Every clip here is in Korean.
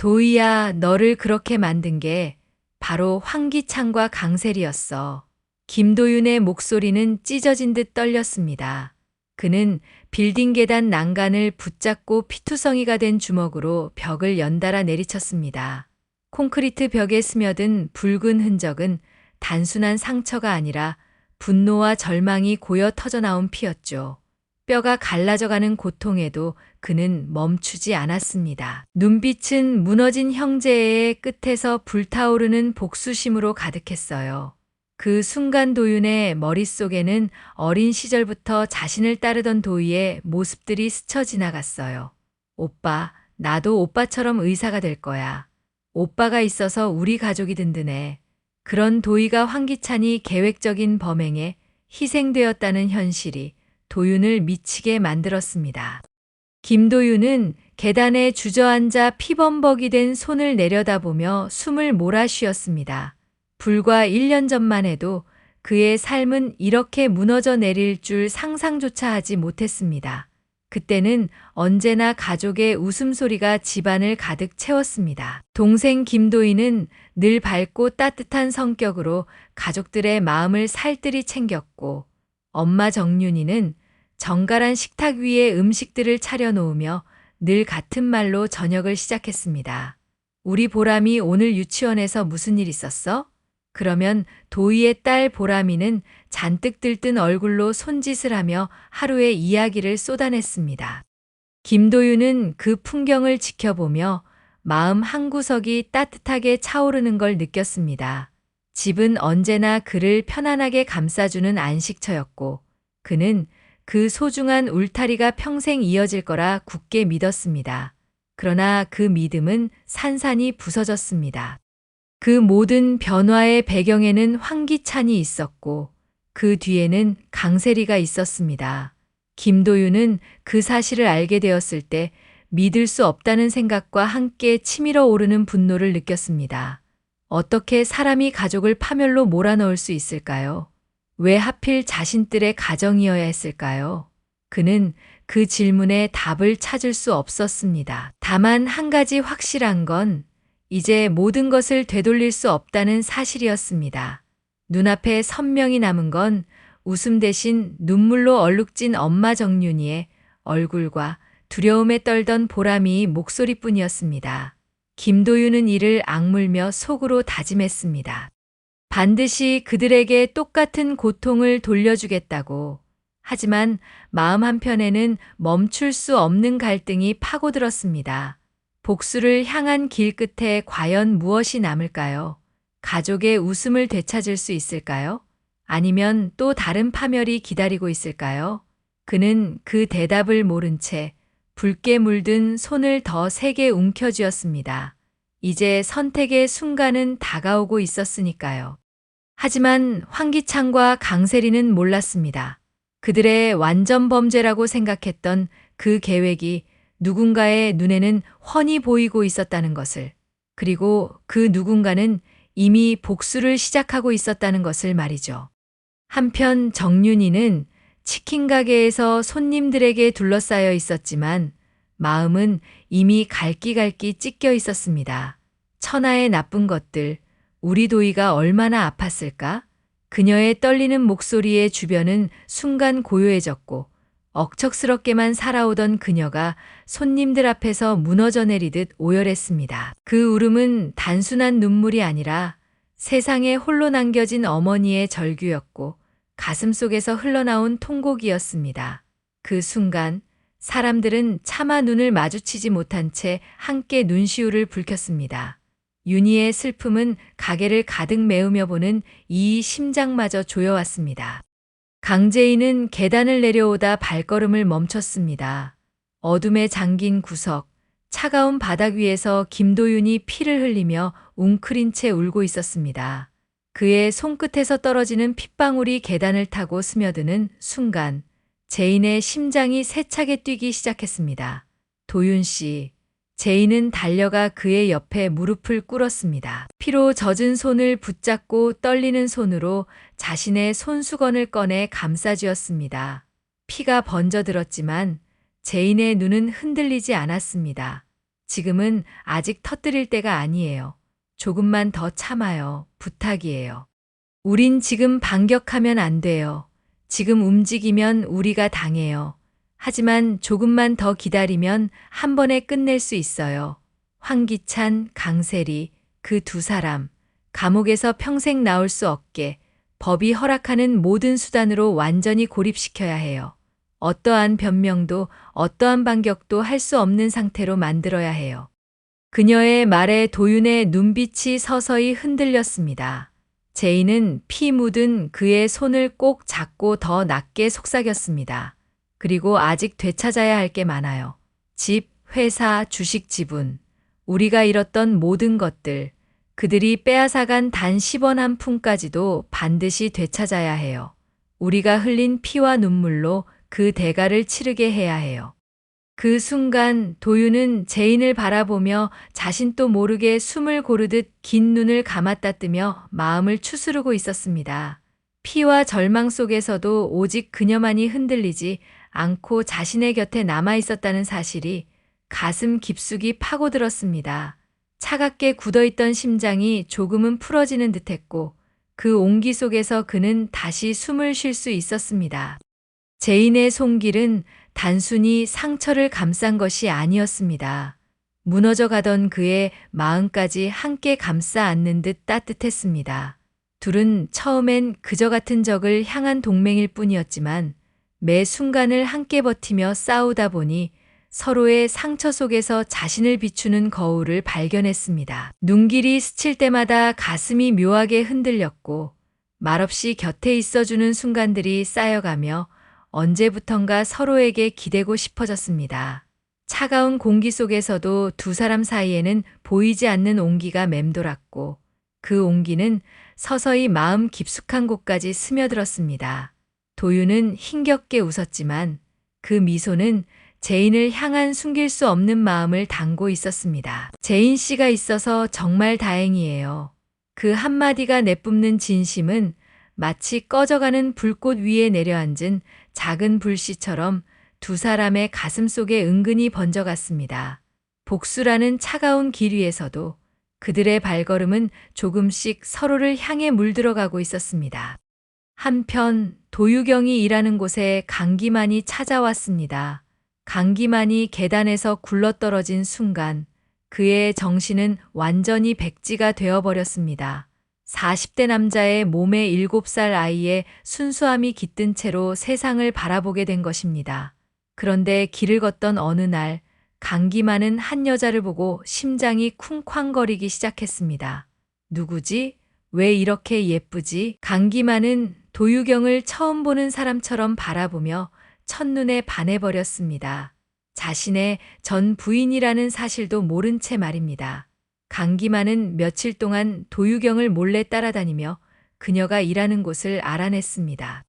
도희야, 너를 그렇게 만든 게 바로 황기찬과 강셀이었어. 김도윤의 목소리는 찢어진 듯 떨렸습니다. 그는 빌딩 계단 난간을 붙잡고 피투성이가 된 주먹으로 벽을 연달아 내리쳤습니다. 콘크리트 벽에 스며든 붉은 흔적은 단순한 상처가 아니라 분노와 절망이 고여 터져나온 피였죠. 뼈가 갈라져가는 고통에도 그는 멈추지 않았습니다. 눈빛은 무너진 형제의 끝에서 불타오르는 복수심으로 가득했어요. 그 순간 도윤의 머릿속에는 어린 시절부터 자신을 따르던 도희의 모습들이 스쳐 지나갔어요. 오빠, 나도 오빠처럼 의사가 될 거야. 오빠가 있어서 우리 가족이 든든해. 그런 도희가 황기찬이 계획적인 범행에 희생되었다는 현실이 도윤을 미치게 만들었습니다. 김도윤은 계단에 주저앉아 피범벅이 된 손을 내려다보며 숨을 몰아쉬었습니다. 불과 1년 전만 해도 그의 삶은 이렇게 무너져 내릴 줄 상상조차 하지 못했습니다. 그때는 언제나 가족의 웃음소리가 집안을 가득 채웠습니다. 동생 김도희는 늘 밝고 따뜻한 성격으로 가족들의 마음을 살뜰히 챙겼고, 엄마 정윤이는 정갈한 식탁 위에 음식들을 차려놓으며 늘 같은 말로 저녁을 시작했습니다. 우리 보람이 오늘 유치원에서 무슨 일 있었어? 그러면 도희의 딸 보람이는 잔뜩 들뜬 얼굴로 손짓을 하며 하루의 이야기를 쏟아냈습니다. 김도윤은 그 풍경을 지켜보며 마음 한구석이 따뜻하게 차오르는 걸 느꼈습니다. 집은 언제나 그를 편안하게 감싸주는 안식처였고, 그는 그 소중한 울타리가 평생 이어질 거라 굳게 믿었습니다. 그러나 그 믿음은 산산이 부서졌습니다. 그 모든 변화의 배경에는 황기찬이 있었고, 그 뒤에는 강세리가 있었습니다. 김도윤은 그 사실을 알게 되었을 때 믿을 수 없다는 생각과 함께 치밀어 오르는 분노를 느꼈습니다. 어떻게 사람이 가족을 파멸로 몰아넣을 수 있을까요? 왜 하필 자신들의 가정이어야 했을까요? 그는 그 질문에 답을 찾을 수 없었습니다. 다만 한 가지 확실한 건 이제 모든 것을 되돌릴 수 없다는 사실이었습니다. 눈앞에 선명히 남은 건 웃음 대신 눈물로 얼룩진 엄마 정윤이의 얼굴과 두려움에 떨던 보람이 목소리뿐이었습니다. 김도윤은 이를 악물며 속으로 다짐했습니다. 반드시 그들에게 똑같은 고통을 돌려주겠다고. 하지만 마음 한편에는 멈출 수 없는 갈등이 파고들었습니다. 복수를 향한 길 끝에 과연 무엇이 남을까요? 가족의 웃음을 되찾을 수 있을까요? 아니면 또 다른 파멸이 기다리고 있을까요? 그는 그 대답을 모른 채 붉게 물든 손을 더 세게 움켜쥐었습니다. 이제 선택의 순간은 다가오고 있었으니까요. 하지만 황기찬과 강세리는 몰랐습니다. 그들의 완전 범죄라고 생각했던 그 계획이 누군가의 눈에는 훤히 보이고 있었다는 것을, 그리고 그 누군가는 이미 복수를 시작하고 있었다는 것을 말이죠. 한편 정윤이는 치킨 가게에서 손님들에게 둘러싸여 있었지만 마음은 이미 갈기갈기 찢겨 있었습니다. 천하의 나쁜 것들, 우리 도희가 얼마나 아팠을까? 그녀의 떨리는 목소리의 주변은 순간 고요해졌고, 억척스럽게만 살아오던 그녀가 손님들 앞에서 무너져 내리듯 오열했습니다. 그 울음은 단순한 눈물이 아니라 세상에 홀로 남겨진 어머니의 절규였고, 가슴 속에서 흘러나온 통곡이었습니다. 그 순간 사람들은 차마 눈을 마주치지 못한 채 함께 눈시울을 붉혔습니다. 윤희의 슬픔은 가게를 가득 메우며 보는 이 심장마저 조여왔습니다. 강재인은 계단을 내려오다 발걸음을 멈췄습니다. 어둠에 잠긴 구석, 차가운 바닥 위에서 김도윤이 피를 흘리며 웅크린 채 울고 있었습니다. 그의 손끝에서 떨어지는 핏방울이 계단을 타고 스며드는 순간 제인의 심장이 세차게 뛰기 시작했습니다. 도윤 씨. 제인은 달려가 그의 옆에 무릎을 꿇었습니다. 피로 젖은 손을 붙잡고 떨리는 손으로 자신의 손수건을 꺼내 감싸쥐었습니다. 피가 번져들었지만 제인의 눈은 흔들리지 않았습니다. 지금은 아직 터뜨릴 때가 아니에요. 조금만 더 참아요. 부탁이에요. 우린 지금 반격하면 안 돼요. 지금 움직이면 우리가 당해요. 하지만 조금만 더 기다리면 한 번에 끝낼 수 있어요. 황기찬, 강세리, 그 두 사람, 감옥에서 평생 나올 수 없게 법이 허락하는 모든 수단으로 완전히 고립시켜야 해요. 어떠한 변명도 어떠한 반격도 할 수 없는 상태로 만들어야 해요. 그녀의 말에 도윤의 눈빛이 서서히 흔들렸습니다. 제인은 피 묻은 그의 손을 꼭 잡고 더 낮게 속삭였습니다. 그리고 아직 되찾아야 할 게 많아요. 집, 회사, 주식 지분, 우리가 잃었던 모든 것들, 그들이 빼앗아간 단 10원 한 푼까지도 반드시 되찾아야 해요. 우리가 흘린 피와 눈물로 그 대가를 치르게 해야 해요. 그 순간 도윤은 제인을 바라보며 자신도 모르게 숨을 고르듯 긴 눈을 감았다 뜨며 마음을 추스르고 있었습니다. 피와 절망 속에서도 오직 그녀만이 흔들리지 않고 자신의 곁에 남아 있었다는 사실이 가슴 깊숙이 파고들었습니다. 차갑게 굳어있던 심장이 조금은 풀어지는 듯했고 그 온기 속에서 그는 다시 숨을 쉴 수 있었습니다. 제인의 손길은 단순히 상처를 감싼 것이 아니었습니다. 무너져 가던 그의 마음까지 함께 감싸 안는 듯 따뜻했습니다. 둘은 처음엔 그저 같은 적을 향한 동맹일 뿐이었지만 매 순간을 함께 버티며 싸우다 보니 서로의 상처 속에서 자신을 비추는 거울을 발견했습니다. 눈길이 스칠 때마다 가슴이 묘하게 흔들렸고 말없이 곁에 있어주는 순간들이 쌓여가며 언제부턴가 서로에게 기대고 싶어졌습니다. 차가운 공기 속에서도 두 사람 사이에는 보이지 않는 온기가 맴돌았고 그 온기는 서서히 마음 깊숙한 곳까지 스며들었습니다. 도윤은 힘겹게 웃었지만 그 미소는 제인을 향한 숨길 수 없는 마음을 담고 있었습니다. 제인 씨가 있어서 정말 다행이에요. 그 한마디가 내뿜는 진심은 마치 꺼져가는 불꽃 위에 내려앉은 작은 불씨처럼 두 사람의 가슴 속에 은근히 번져갔습니다. 복수라는 차가운 길 위에서도 그들의 발걸음은 조금씩 서로를 향해 물들어가고 있었습니다. 한편 도유경이 일하는 곳에 강기만이 찾아왔습니다. 강기만이 계단에서 굴러떨어진 순간 그의 정신은 완전히 백지가 되어버렸습니다. 40대 남자의 몸에 7살 아이의 순수함이 깃든 채로 세상을 바라보게 된 것입니다. 그런데 길을 걷던 어느 날 강기만은 한 여자를 보고 심장이 쿵쾅거리기 시작했습니다. 누구지? 왜 이렇게 예쁘지? 강기만은 도유경을 처음 보는 사람처럼 바라보며 첫눈에 반해버렸습니다. 자신의 전 부인이라는 사실도 모른 채 말입니다. 강기만은 며칠 동안 도유경을 몰래 따라다니며 그녀가 일하는 곳을 알아냈습니다.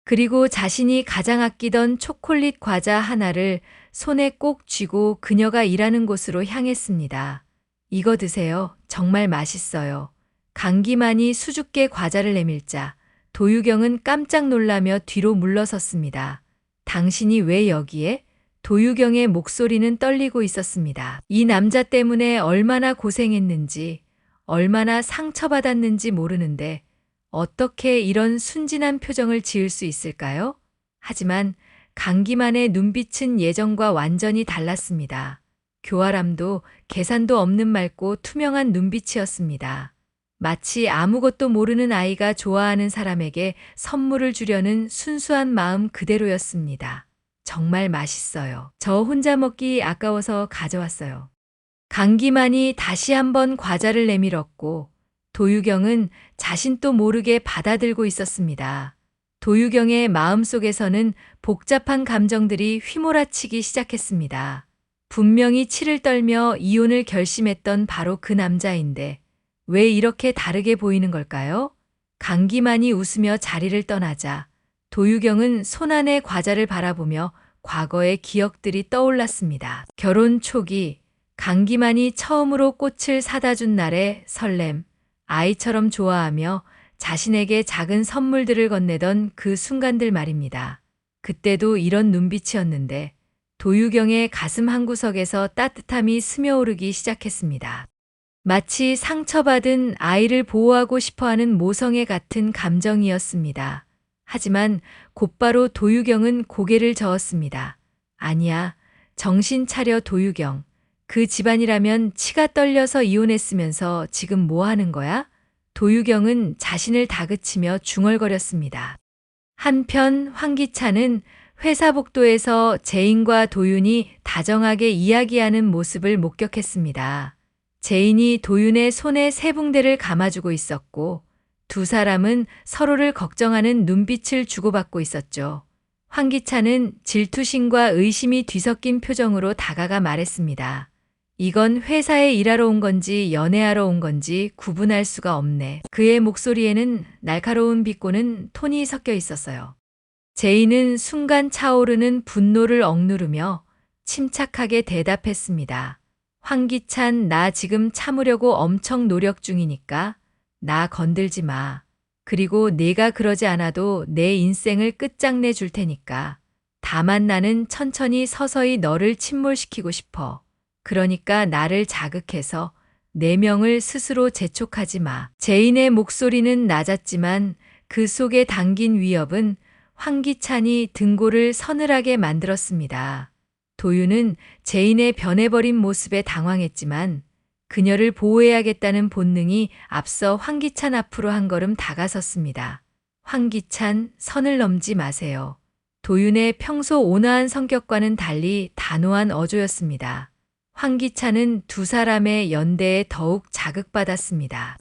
그리고 자신이 가장 아끼던 초콜릿 과자 하나를 손에 꼭 쥐고 그녀가 일하는 곳으로 향했습니다. 이거 드세요. 정말 맛있어요. 강기만이 수줍게 과자를 내밀자 도유경은 깜짝 놀라며 뒤로 물러섰습니다. 당신이 왜 여기에? 도유경의 목소리는 떨리고 있었습니다. 이 남자 때문에 얼마나 고생했는지, 얼마나 상처받았는지 모르는데 어떻게 이런 순진한 표정을 지을 수 있을까요? 하지만 강기만의 눈빛은 예전과 완전히 달랐습니다. 교활함도 계산도 없는 맑고 투명한 눈빛이었습니다. 마치 아무것도 모르는 아이가 좋아하는 사람에게 선물을 주려는 순수한 마음 그대로였습니다. 정말 맛있어요. 저 혼자 먹기 아까워서 가져왔어요. 강기만이 다시 한번 과자를 내밀었고 도유경은 자신도 모르게 받아들고 있었습니다. 도유경의 마음속에서는 복잡한 감정들이 휘몰아치기 시작했습니다. 분명히 치를 떨며 이혼을 결심했던 바로 그 남자인데 왜 이렇게 다르게 보이는 걸까요? 강기만이 웃으며 자리를 떠나자 도유경은 손안의 과자를 바라보며 과거의 기억들이 떠올랐습니다. 결혼 초기 강기만이 처음으로 꽃을 사다 준 날의 설렘, 아이처럼 좋아하며 자신에게 작은 선물들을 건네던 그 순간들 말입니다. 그때도 이런 눈빛이었는데 도유경의 가슴 한구석에서 따뜻함이 스며오르기 시작했습니다. 마치 상처받은 아이를 보호하고 싶어하는 모성애 같은 감정이었습니다. 하지만 곧바로 도유경은 고개를 저었습니다. 아니야, 정신 차려 도유경. 그 집안이라면 치가 떨려서 이혼했으면서 지금 뭐 하는 거야? 도유경은 자신을 다그치며 중얼거렸습니다. 한편 황기찬은 회사 복도에서 재인과 도윤이 다정하게 이야기하는 모습을 목격했습니다. 재인이 도윤의 손에 세 붕대를 감아주고 있었고 두 사람은 서로를 걱정하는 눈빛을 주고받고 있었죠. 황기찬은 질투심과 의심이 뒤섞인 표정으로 다가가 말했습니다. 이건 회사에 일하러 온 건지 연애하러 온 건지 구분할 수가 없네. 그의 목소리에는 날카로운 비꼬는 톤이 섞여 있었어요. 제이는 순간 차오르는 분노를 억누르며 침착하게 대답했습니다. 황기찬, 나 지금 참으려고 엄청 노력 중이니까 나 건들지 마. 그리고 내가 그러지 않아도 내 인생을 끝장내 줄 테니까. 다만 나는 천천히 서서히 너를 침몰시키고 싶어. 그러니까 나를 자극해서 내 명을 스스로 재촉하지 마. 제인의 목소리는 낮았지만 그 속에 담긴 위협은 황기찬이 등골을 서늘하게 만들었습니다. 도윤은 제인의 변해버린 모습에 당황했지만 그녀를 보호해야겠다는 본능이 앞서 황기찬 앞으로 한 걸음 다가섰습니다. 황기찬, 선을 넘지 마세요. 도윤의 평소 온화한 성격과는 달리 단호한 어조였습니다. 황기찬은 두 사람의 연대에 더욱 자극받았습니다.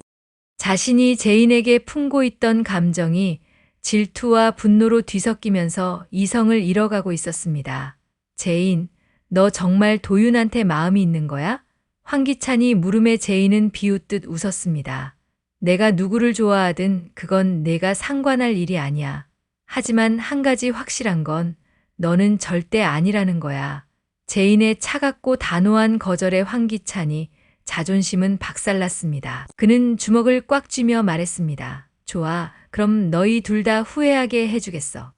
자신이 제인에게 품고 있던 감정이 질투와 분노로 뒤섞이면서 이성을 잃어가고 있었습니다. 제인, 너 정말 도윤한테 마음이 있는 거야? 황기찬이 물음에 제인은 비웃듯 웃었습니다. 내가 누구를 좋아하든 그건 내가 상관할 일이 아니야. 하지만 한 가지 확실한 건 너는 절대 아니라는 거야. 제인의 차갑고 단호한 거절에 황기찬이 자존심은 박살났습니다. 그는 주먹을 꽉 쥐며 말했습니다. 좋아, 그럼 너희 둘 다 후회하게 해주겠어.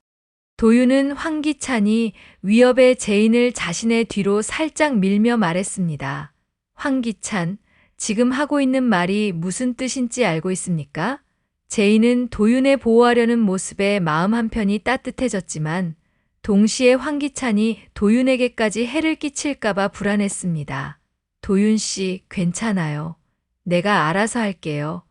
도윤은 황기찬이 위협의 제인을 자신의 뒤로 살짝 밀며 말했습니다. 황기찬, 지금 하고 있는 말이 무슨 뜻인지 알고 있습니까? 제인은 도윤을 보호하려는 모습에 마음 한편이 따뜻해졌지만 동시에 황기찬이 도윤에게까지 해를 끼칠까봐 불안했습니다. 도윤 씨, 괜찮아요. 내가 알아서 할게요.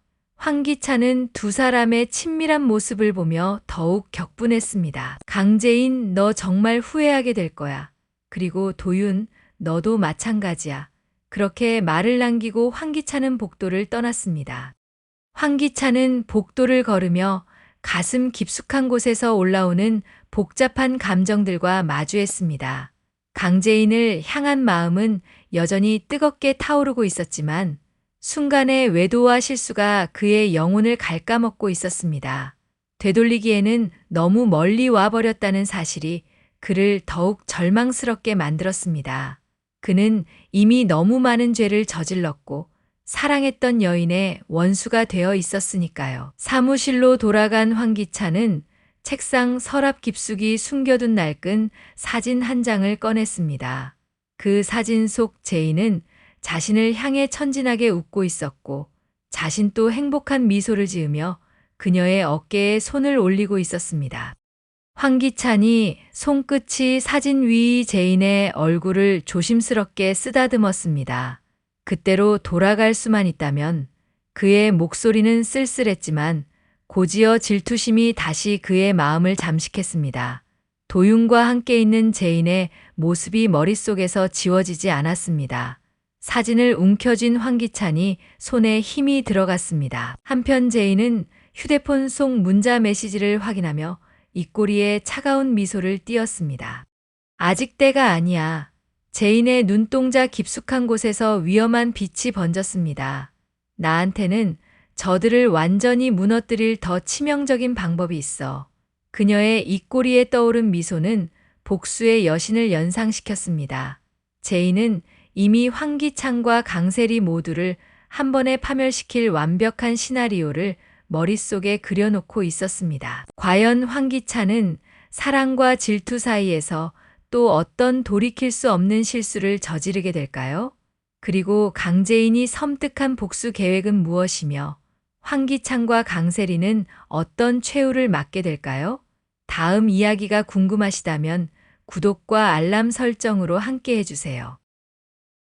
황기찬은 두 사람의 친밀한 모습을 보며 더욱 격분했습니다. 강재인, 너 정말 후회하게 될 거야. 그리고 도윤, 너도 마찬가지야. 그렇게 말을 남기고 황기찬은 복도를 떠났습니다. 황기찬은 복도를 걸으며 가슴 깊숙한 곳에서 올라오는 복잡한 감정들과 마주했습니다. 강재인을 향한 마음은 여전히 뜨겁게 타오르고 있었지만 순간의 외도와 실수가 그의 영혼을 갉아먹고 있었습니다. 되돌리기에는 너무 멀리 와버렸다는 사실이 그를 더욱 절망스럽게 만들었습니다. 그는 이미 너무 많은 죄를 저질렀고 사랑했던 여인의 원수가 되어 있었으니까요. 사무실로 돌아간 황기찬은 책상 서랍 깊숙이 숨겨둔 낡은 사진 한 장을 꺼냈습니다. 그 사진 속 제인은 자신을 향해 천진하게 웃고 있었고 자신 또 행복한 미소를 지으며 그녀의 어깨에 손을 올리고 있었습니다. 황기찬이 손끝이 사진 위 제인의 얼굴을 조심스럽게 쓰다듬었습니다. 그때로 돌아갈 수만 있다면 그의 목소리는 쓸쓸했지만 고지어 질투심이 다시 그의 마음을 잠식했습니다. 도윤과 함께 있는 제인의 모습이 머릿속에서 지워지지 않았습니다. 사진을 움켜쥔 황기찬이 손에 힘이 들어갔습니다. 한편 제인은 휴대폰 속 문자 메시지를 확인하며 입꼬리에 차가운 미소를 띄었습니다. 아직 때가 아니야. 제인의 눈동자 깊숙한 곳에서 위험한 빛이 번졌습니다. 나한테는 저들을 완전히 무너뜨릴 더 치명적인 방법이 있어. 그녀의 입꼬리에 떠오른 미소는 복수의 여신을 연상시켰습니다. 제인은 이미 황기찬과 강세리 모두를 한 번에 파멸시킬 완벽한 시나리오를 머릿속에 그려놓고 있었습니다. 과연 황기찬은 사랑과 질투 사이에서 또 어떤 돌이킬 수 없는 실수를 저지르게 될까요? 그리고 강재인이 섬뜩한 복수 계획은 무엇이며 황기창과 강세리는 어떤 최후를 맞게 될까요? 다음 이야기가 궁금하시다면 구독과 알람 설정으로 함께 해주세요.